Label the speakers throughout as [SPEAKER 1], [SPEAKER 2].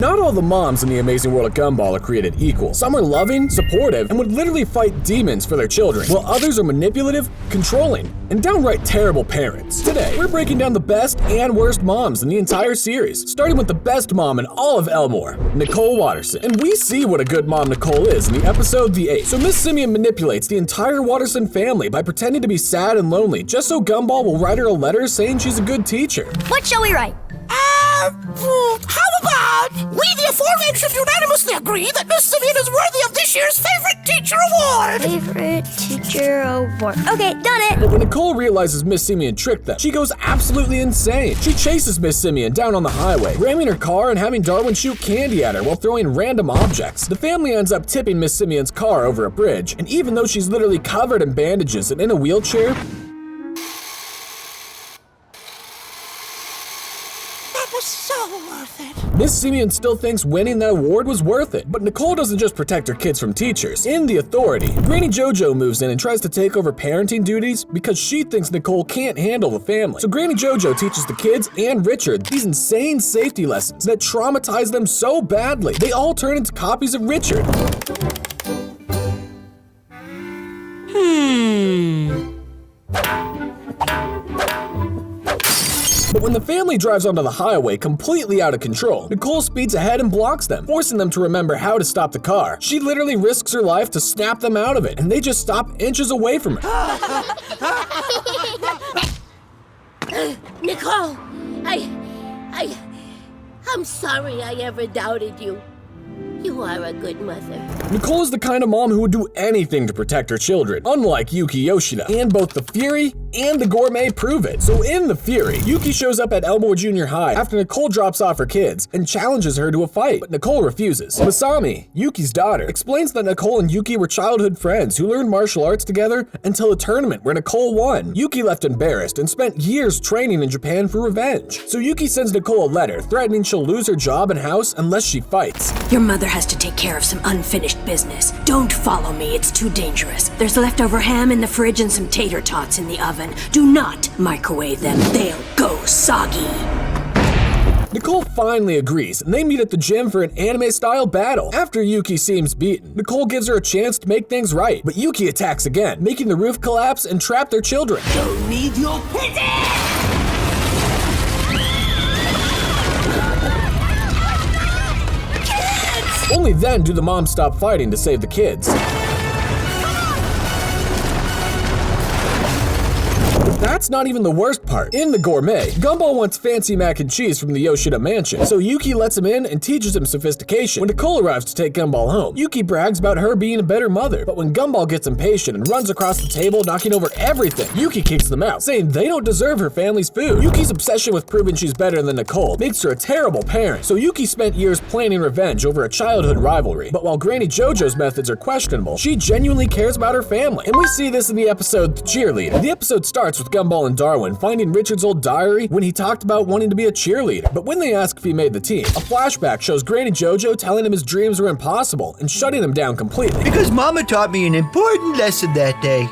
[SPEAKER 1] Not all the moms in the amazing world of Gumball are created equal. Some are loving, supportive, and would literally fight demons for their children, while others are manipulative, controlling, and downright terrible parents. Today, we're breaking down the best and worst moms in the entire series, starting with the best mom in all of Elmore, Nicole Watterson. And we see what a good mom Nicole is in the episode The 8th. So Miss Simeon manipulates the entire Watterson family by pretending to be sad and lonely just so Gumball will write her a letter saying she's a good teacher.
[SPEAKER 2] What shall we write?
[SPEAKER 3] How about we the aforementioned unanimously agree that Miss Simeon is worthy of this year's Favorite Teacher Award?
[SPEAKER 2] Favorite Teacher Award. Okay, done it.
[SPEAKER 1] But when Nicole realizes Miss Simeon tricked them, she goes absolutely insane. She chases Miss Simeon down on the highway, ramming her car and having Darwin shoot candy at her while throwing random objects. The family ends up tipping Miss Simeon's car over a bridge, and even though she's literally covered in bandages and in a wheelchair,
[SPEAKER 3] So worth it.
[SPEAKER 1] Miss Simeon still thinks winning that award was worth it. But Nicole doesn't just protect her kids from teachers. In The Authority, Granny JoJo moves in and tries to take over parenting duties because she thinks Nicole can't handle the family. So Granny JoJo teaches the kids and Richard these insane safety lessons that traumatize them so badly, they all turn into copies of Richard. But when the family drives onto the highway completely out of control, Nicole speeds ahead and blocks them, forcing them to remember how to stop the car. She literally risks her life to snap them out of it, and they just stop inches away from her.
[SPEAKER 4] Nicole, I'm sorry I ever doubted you. You are a good mother.
[SPEAKER 1] Nicole is the kind of mom who would do anything to protect her children, unlike Yuki Yoshida, and both the Fury and the Gourmet prove it. So in The Fury, Yuki shows up at Elmore Junior High after Nicole drops off her kids and challenges her to a fight, but Nicole refuses. Masami, Yuki's daughter, explains that Nicole and Yuki were childhood friends who learned martial arts together until a tournament where Nicole won. Yuki left embarrassed and spent years training in Japan for revenge. So Yuki sends Nicole a letter threatening she'll lose her job and house unless she fights.
[SPEAKER 5] Your mother has to take care of some unfinished business. Don't follow me, it's too dangerous. There's leftover ham in the fridge and some tater tots in the oven. Do not microwave them, they'll go soggy.
[SPEAKER 1] Nicole finally agrees, and they meet at the gym for an anime-style battle. After Yuki seems beaten, Nicole gives her a chance to make things right, but Yuki attacks again, making the roof collapse and trap their children.
[SPEAKER 3] Don't need your pity!
[SPEAKER 1] Only then do the moms stop fighting to save the kids. That's not even the worst part. In The Gourmet, Gumball wants fancy mac and cheese from the Yoshida mansion, so Yuki lets him in and teaches him sophistication. When Nicole arrives to take Gumball home, Yuki brags about her being a better mother, but when Gumball gets impatient and runs across the table knocking over everything, Yuki kicks them out, saying they don't deserve her family's food. Yuki's obsession with proving she's better than Nicole makes her a terrible parent, so Yuki spent years planning revenge over a childhood rivalry. But while Granny JoJo's methods are questionable, she genuinely cares about her family. And we see this in the episode The Cheerleader. The episode starts with Gumball and Darwin finding Richard's old diary when he talked about wanting to be a cheerleader. But when they ask if he made the team, a flashback shows Granny JoJo telling him his dreams were impossible and shutting him down completely.
[SPEAKER 6] Because Mama taught me an important lesson that day.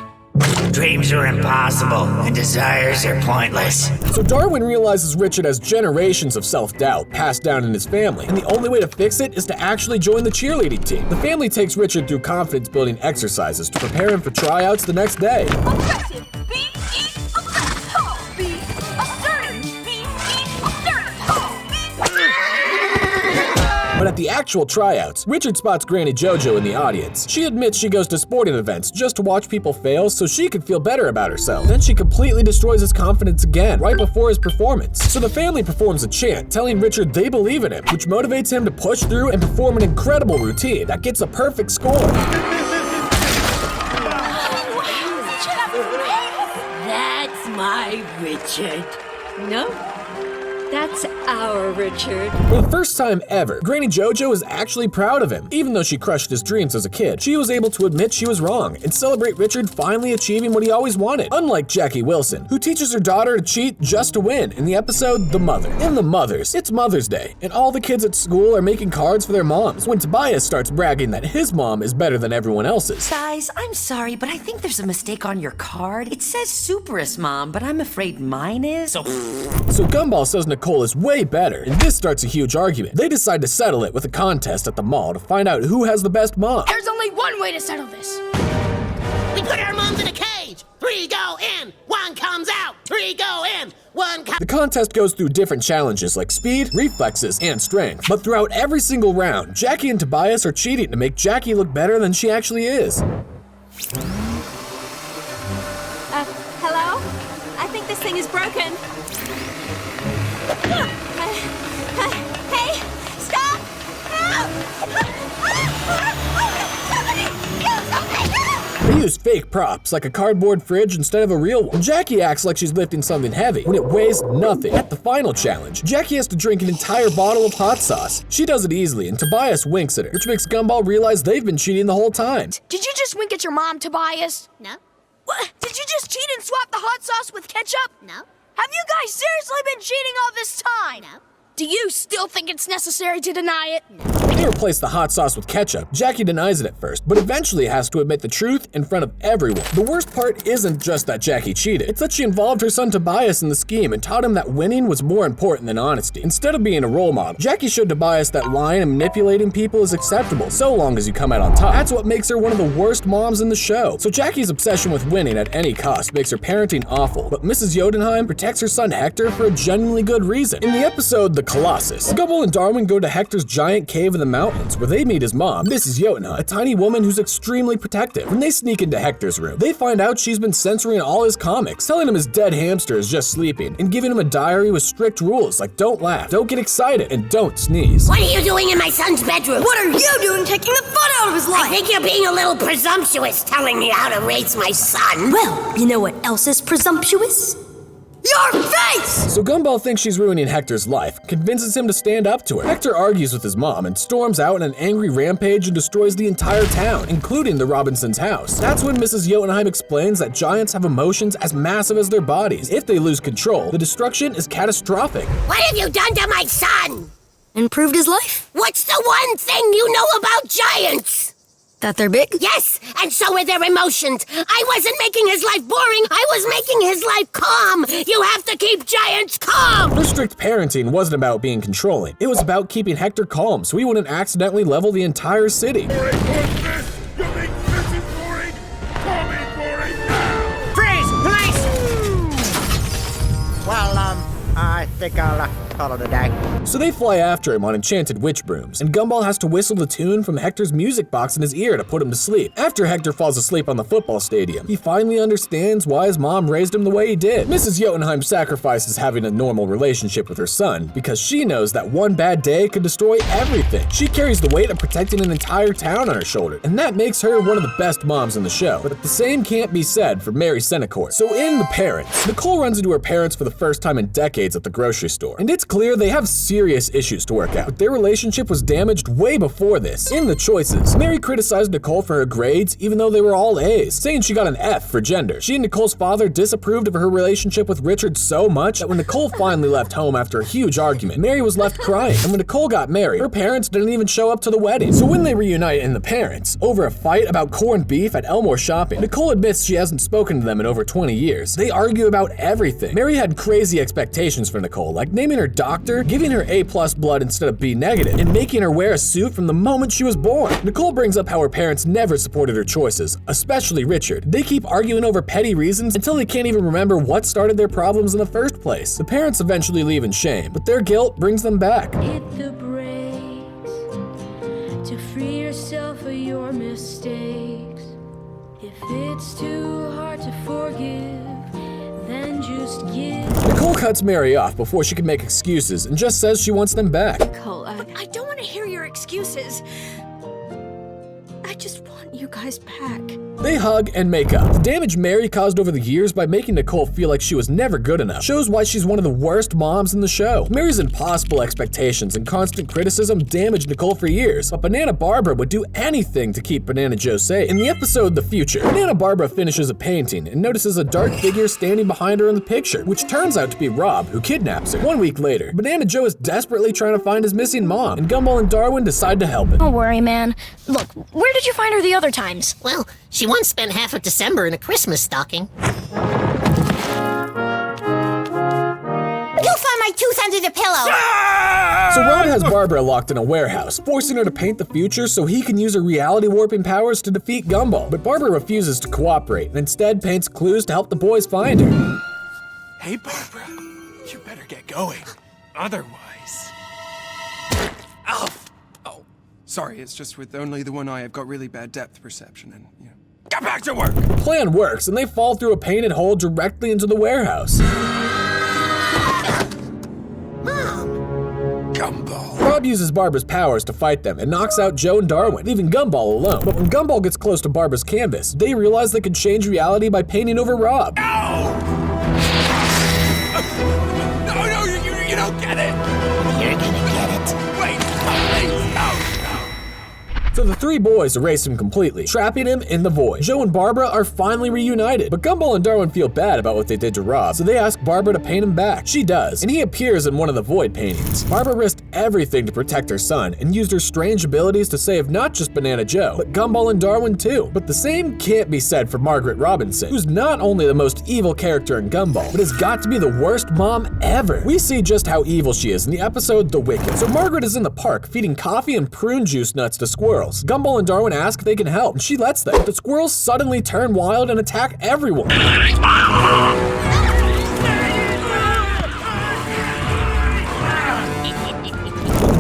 [SPEAKER 7] Dreams are impossible and desires are pointless.
[SPEAKER 1] So Darwin realizes Richard has generations of self-doubt passed down in his family, and the only way to fix it is to actually join the cheerleading team. The family takes Richard through confidence-building exercises to prepare him for tryouts the next day.
[SPEAKER 8] Aggressive. Be aggressive. Be assertive. Be assertive.
[SPEAKER 1] But at the actual tryouts, Richard spots Granny JoJo in the audience. She admits she goes to sporting events just to watch people fail so she could feel better about herself. Then she completely destroys his confidence again, right before his performance. So the family performs a chant telling Richard they believe in him, which motivates him to push through and perform an incredible routine that gets a perfect score.
[SPEAKER 4] That's my Richard.
[SPEAKER 5] No, that's our Richard.
[SPEAKER 1] For the first time ever, Granny JoJo is actually proud of him. Even though she crushed his dreams as a kid, she was able to admit she was wrong and celebrate Richard finally achieving what he always wanted. Unlike Jackie Wilson, who teaches her daughter to cheat just to win in the episode The Mother. In The Mothers, it's Mother's Day, and all the kids at school are making cards for their moms when Tobias starts bragging that his mom is better than everyone else's.
[SPEAKER 9] Guys, I'm sorry, but I think there's a mistake on your card. It says Superist Mom, but I'm afraid mine is.
[SPEAKER 1] So Gumball says Nicole is way way better, and this starts a huge argument. They decide to settle it with a contest at the mall to find out who has the best mom.
[SPEAKER 3] There's only one way to settle this. We put our moms in a cage. 3 go in, 1 comes out. 3 go in, 1 comes.
[SPEAKER 1] The contest goes through different challenges like speed, reflexes, and strength. But throughout every single round, Jackie and Tobias are cheating to make Jackie look better than she actually is.
[SPEAKER 8] Hello? I think this thing is broken. Hey, stop!
[SPEAKER 1] They use fake props like a cardboard fridge instead of a real one. Jackie acts like she's lifting something heavy when it weighs nothing. At the final challenge, Jackie has to drink an entire bottle of hot sauce. She does it easily and Tobias winks at her, which makes Gumball realize they've been cheating the whole time.
[SPEAKER 2] Did you just wink at your mom, Tobias?
[SPEAKER 4] No?
[SPEAKER 2] What? Did you just cheat and swap the hot sauce with ketchup?
[SPEAKER 4] No?
[SPEAKER 2] Have you guys seriously been cheating all this time?
[SPEAKER 4] No.
[SPEAKER 2] Do you still think it's necessary to deny it?
[SPEAKER 1] They replace the hot sauce with ketchup. Jackie denies it at first, but eventually has to admit the truth in front of everyone. The worst part isn't just that Jackie cheated, it's that she involved her son Tobias in the scheme and taught him that winning was more important than honesty. Instead of being a role model, Jackie showed Tobias that lying and manipulating people is acceptable, so long as you come out on top. That's what makes her one of the worst moms in the show. So Jackie's obsession with winning at any cost makes her parenting awful, but Mrs. Jotunheim protects her son Hector for a genuinely good reason. In the episode The Colossus, Gumball and Darwin go to Hector's giant cave in the mountains where they meet his mom, Mrs. Jotunheim, a tiny woman who's extremely protective. When they sneak into Hector's room, they find out she's been censoring all his comics, telling him his dead hamster is just sleeping, and giving him a diary with strict rules like don't laugh, don't get excited, and don't sneeze.
[SPEAKER 3] What are you doing in my son's bedroom?
[SPEAKER 5] What are you doing taking the fun out of his life?
[SPEAKER 3] I think you're being a little presumptuous telling me how to raise my son.
[SPEAKER 5] Well, you know what else is presumptuous? Your face!
[SPEAKER 1] So Gumball thinks she's ruining Hector's life, convinces him to stand up to her. Hector argues with his mom and storms out in an angry rampage and destroys the entire town, including the Robinsons' house. That's when Mrs. Jotunheim explains that giants have emotions as massive as their bodies. If they lose control, the destruction is catastrophic.
[SPEAKER 3] What have you done to my son?
[SPEAKER 5] Improved his life?
[SPEAKER 3] What's the one thing you know about giants?
[SPEAKER 5] That they're big?
[SPEAKER 3] Yes, and so are their emotions. I wasn't making his life boring, I was making his life calm. You have to keep giants calm.
[SPEAKER 1] Her strict parenting wasn't about being controlling. It was about keeping Hector calm so he wouldn't accidentally level the entire city.
[SPEAKER 10] You think this is boring? Call me boring now!
[SPEAKER 7] Freeze! Police! Well, I think I'll call it a day.
[SPEAKER 1] So they fly after him on enchanted witch brooms, and Gumball has to whistle the tune from Hector's music box in his ear to put him to sleep. After Hector falls asleep on the football stadium, he finally understands why his mom raised him the way he did. Mrs. Jotunheim sacrifices having a normal relationship with her son because she knows that one bad day could destroy everything. She carries the weight of protecting an entire town on her shoulder, and that makes her one of the best moms in the show. But the same can't be said for Mary Senecourt. So in The Parents, Nicole runs into her parents for the first time in decades at the grocery store, and it's clear they have serious issues to work out, but their relationship was damaged way before this. In The Choices, Mary criticized Nicole for her grades even though they were all A's, saying she got an F for gender. She and Nicole's father disapproved of her relationship with Richard so much that when Nicole finally left home after a huge argument, Mary was left crying, and when Nicole got married, her parents didn't even show up to the wedding. So when they reunite in The Parents, over a fight about corned beef at Elmore shopping, Nicole admits she hasn't spoken to them in over 20 years. They argue about everything. Mary had crazy expectations for Nicole, like naming her doctor, giving her A+ blood instead of B-, and making her wear a suit from the moment she was born. Nicole brings up how her parents never supported her choices, especially Richard. They keep arguing over petty reasons until they can't even remember what started their problems in the first place. The parents eventually leave in shame, but their guilt brings them back.
[SPEAKER 8] Hit the brakes to free yourself of your mistakes. If it's too hard to forgive, then just give.
[SPEAKER 1] Nicole cuts Mary off before she can make excuses and just says she wants them back.
[SPEAKER 5] Nicole, I don't want to hear your excuses. I just want you guys back.
[SPEAKER 1] They hug and make up. The damage Mary caused over the years by making Nicole feel like she was never good enough shows why she's one of the worst moms in the show. Mary's impossible expectations and constant criticism damaged Nicole for years, but Banana Barbara would do anything to keep Banana Joe safe. In the episode The Future, Banana Barbara finishes a painting and notices a dark figure standing behind her in the picture, which turns out to be Rob, who kidnaps her. 1 week later, Banana Joe is desperately trying to find his missing mom, and Gumball and Darwin decide to help him.
[SPEAKER 2] Don't worry, man. Look, where did you find her the other times?
[SPEAKER 3] Well, she once spent half of December in a Christmas stocking.
[SPEAKER 2] You'll find my
[SPEAKER 3] my tooth under the pillow.
[SPEAKER 1] So Rob has Barbara locked in a warehouse, forcing her to paint the future so he can use her reality warping powers to defeat Gumball. But Barbara refuses to cooperate and instead paints clues to help the boys find her.
[SPEAKER 10] Hey, Barbara, you better get going. Otherwise... Ow! Oh, sorry, it's just with only the one eye I've got really bad depth perception and, get back to work!
[SPEAKER 1] The plan works, and they fall through a painted hole directly into the warehouse.
[SPEAKER 10] Gumball.
[SPEAKER 1] Rob uses Barbara's powers to fight them and knocks out Joe and Darwin, leaving Gumball alone. But when Gumball gets close to Barbara's canvas, they realize they can change reality by painting over Rob.
[SPEAKER 10] Ow! No, you don't get it!
[SPEAKER 3] You're gonna get it.
[SPEAKER 10] Wait, please, no.
[SPEAKER 1] So the three boys erase him completely, trapping him in the void. Joe and Barbara are finally reunited, but Gumball and Darwin feel bad about what they did to Rob, so they ask Barbara to paint him back. She does, and he appears in one of the void paintings. Barbara risked everything to protect her son and used her strange abilities to save not just Banana Joe, but Gumball and Darwin too. But the same can't be said for Margaret Robinson, who's not only the most evil character in Gumball, but has got to be the worst mom ever. We see just how evil she is in the episode The Wicked. So Margaret is in the park feeding coffee and prune juice nuts to squirrels. Gumball and Darwin ask if they can help, and she lets them. The squirrels suddenly turn wild and attack everyone. The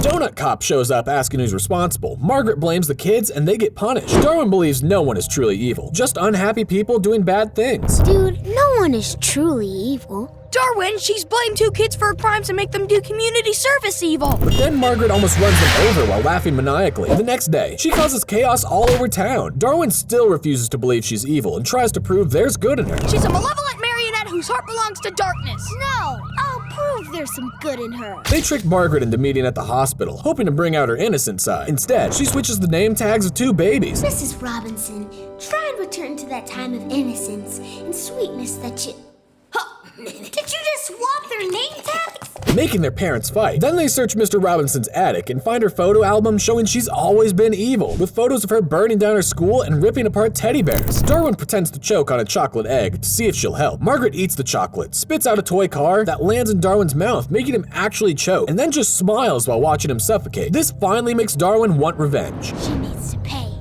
[SPEAKER 1] donut cop shows up asking who's responsible. Margaret blames the kids and they get punished. Darwin believes no one is truly evil, just unhappy people doing bad things.
[SPEAKER 11] Dude, no one is truly evil.
[SPEAKER 2] Darwin, she's blamed 2 kids for crimes and make them do community service evil.
[SPEAKER 1] But then Margaret almost runs them over while laughing maniacally. The next day, she causes chaos all over town. Darwin still refuses to believe she's evil and tries to prove there's good in her.
[SPEAKER 2] She's a malevolent marionette whose heart belongs to darkness.
[SPEAKER 11] No, I'll prove there's some good in her.
[SPEAKER 1] They trick Margaret into meeting at the hospital, hoping to bring out her innocent side. Instead, she switches the name tags of 2 babies.
[SPEAKER 11] Mrs. Robinson, try and return to that time of innocence and sweetness that you... Did you just swap their name tags?
[SPEAKER 1] Making their parents fight. Then they search Mr. Robinson's attic and find her photo album showing she's always been evil, with photos of her burning down her school and ripping apart teddy bears. Darwin pretends to choke on a chocolate egg to see if she'll help. Margaret eats the chocolate, spits out a toy car that lands in Darwin's mouth, making him actually choke, and then just smiles while watching him suffocate. This finally makes Darwin want revenge.
[SPEAKER 11] She needs to pay.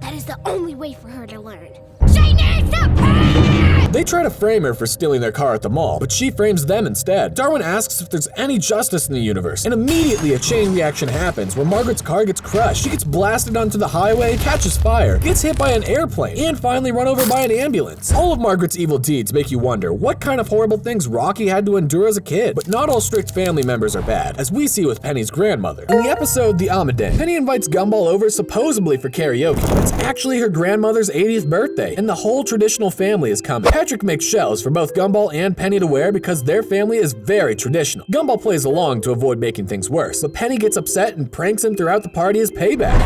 [SPEAKER 11] That is the only way for her to learn. She needs to pay!
[SPEAKER 1] They try to frame her for stealing their car at the mall, but she frames them instead. Darwin asks if there's any justice in the universe, and immediately a chain reaction happens where Margaret's car gets crushed. She gets blasted onto the highway, catches fire, gets hit by an airplane, and finally run over by an ambulance. All of Margaret's evil deeds make you wonder what kind of horrible things Rocky had to endure as a kid. But not all strict family members are bad, as we see with Penny's grandmother. In the episode The Almaden, Penny invites Gumball over supposedly for karaoke. It's actually her grandmother's 80th birthday, and the whole traditional family is coming. Patrick makes shells for both Gumball and Penny to wear because their family is very traditional. Gumball plays along to avoid making things worse, but Penny gets upset and pranks him throughout the party as payback.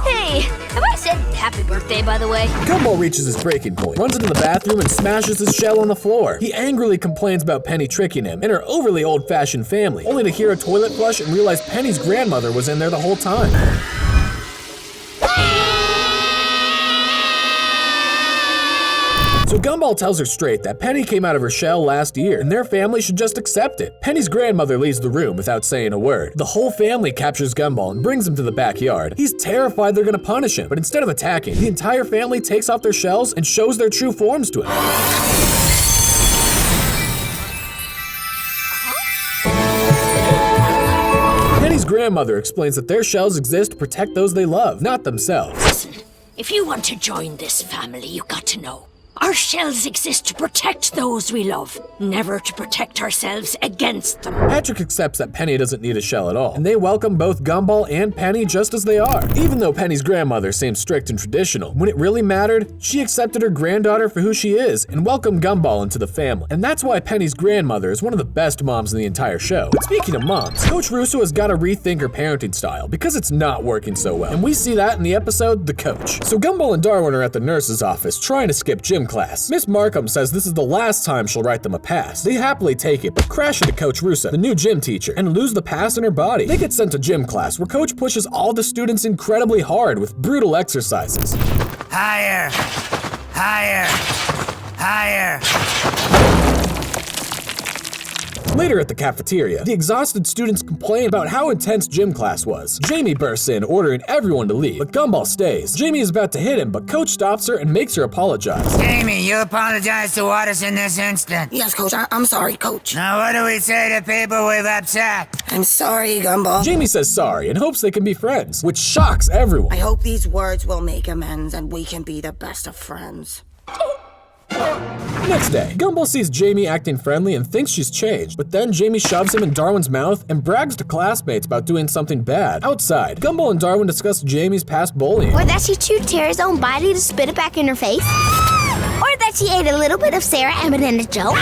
[SPEAKER 11] Hey, have I said happy birthday, by the way?
[SPEAKER 1] Gumball reaches his breaking point, runs into the bathroom and smashes his shell on the floor. He angrily complains about Penny tricking him and her overly old-fashioned family, only to hear a toilet flush and realize Penny's grandmother was in there the whole time. So Gumball tells her straight that Penny came out of her shell last year, and their family should just accept it. Penny's grandmother leaves the room without saying a word. The whole family captures Gumball and brings him to the backyard. He's terrified they're gonna punish him, but instead of attacking, the entire family takes off their shells and shows their true forms to him. Penny's grandmother explains that their shells exist to protect those they love, not themselves.
[SPEAKER 5] Listen, if you want to join this family, you got to know. Our shells exist to protect those we love, never to protect ourselves against them.
[SPEAKER 1] Patrick accepts that Penny doesn't need a shell at all, and they welcome both Gumball and Penny just as they are. Even though Penny's grandmother seems strict and traditional, when it really mattered, she accepted her granddaughter for who she is and welcomed Gumball into the family. And that's why Penny's grandmother is one of the best moms in the entire show. But speaking of moms, Coach Russo has got to rethink her parenting style because it's not working so well. And we see that in the episode The Coach. So Gumball and Darwin are at the nurse's office trying to skip gym class. Miss Markham says this is the last time she'll write them a pass. They happily take it, but crash into Coach Russo, the new gym teacher, and lose the pass in her body. They get sent to gym class where Coach pushes all the students incredibly hard with brutal exercises.
[SPEAKER 7] Higher, higher, higher.
[SPEAKER 1] Later at the cafeteria, the exhausted students complain about how intense gym class was. Jamie bursts in, ordering everyone to leave, but Gumball stays. Jamie is about to hit him, but Coach stops her and makes her apologize.
[SPEAKER 7] Jamie, you apologize to Watterson this instant.
[SPEAKER 3] Yes, Coach. I'm sorry, Coach.
[SPEAKER 7] Now what do we say to people we've upset?
[SPEAKER 3] I'm sorry, Gumball.
[SPEAKER 1] Jamie says sorry and hopes they can be friends, which shocks everyone.
[SPEAKER 3] I hope these words will make amends and we can be the best of friends.
[SPEAKER 1] Next day, Gumball sees Jamie acting friendly and thinks she's changed, but then Jamie shoves him in Darwin's mouth and brags to classmates about doing something bad. Outside, Gumball and Darwin discuss Jamie's past bullying.
[SPEAKER 11] Or that she chewed Tara's own body to spit it back in her face. Or that she ate a little bit of Sarah, Emmett, and a Joe.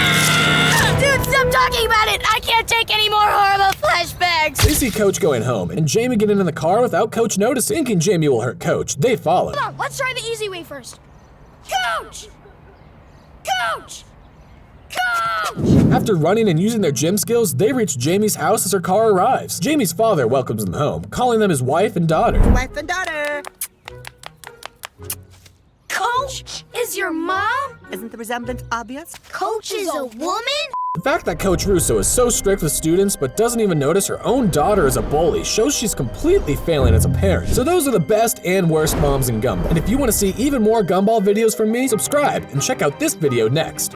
[SPEAKER 2] Dude, stop talking about it! I can't take any more horrible flashbacks!
[SPEAKER 1] They see Coach going home, and Jamie getting in the car without Coach noticing. Thinking Jamie will hurt Coach, they follow.
[SPEAKER 2] Hold on, let's try the easy way first. Coach! Coach! Coach!
[SPEAKER 1] After running and using their gym skills, they reach Jamie's house as her car arrives. Jamie's father welcomes them home, calling them his wife and daughter.
[SPEAKER 3] Wife and daughter.
[SPEAKER 2] Coach is your mom?
[SPEAKER 3] Isn't the resemblance obvious?
[SPEAKER 11] Coach is a woman?
[SPEAKER 1] The fact that Coach Russo is so strict with students but doesn't even notice her own daughter is a bully shows she's completely failing as a parent. So those are the best and worst moms in Gumball. And if you want to see even more Gumball videos from me, subscribe and check out this video next.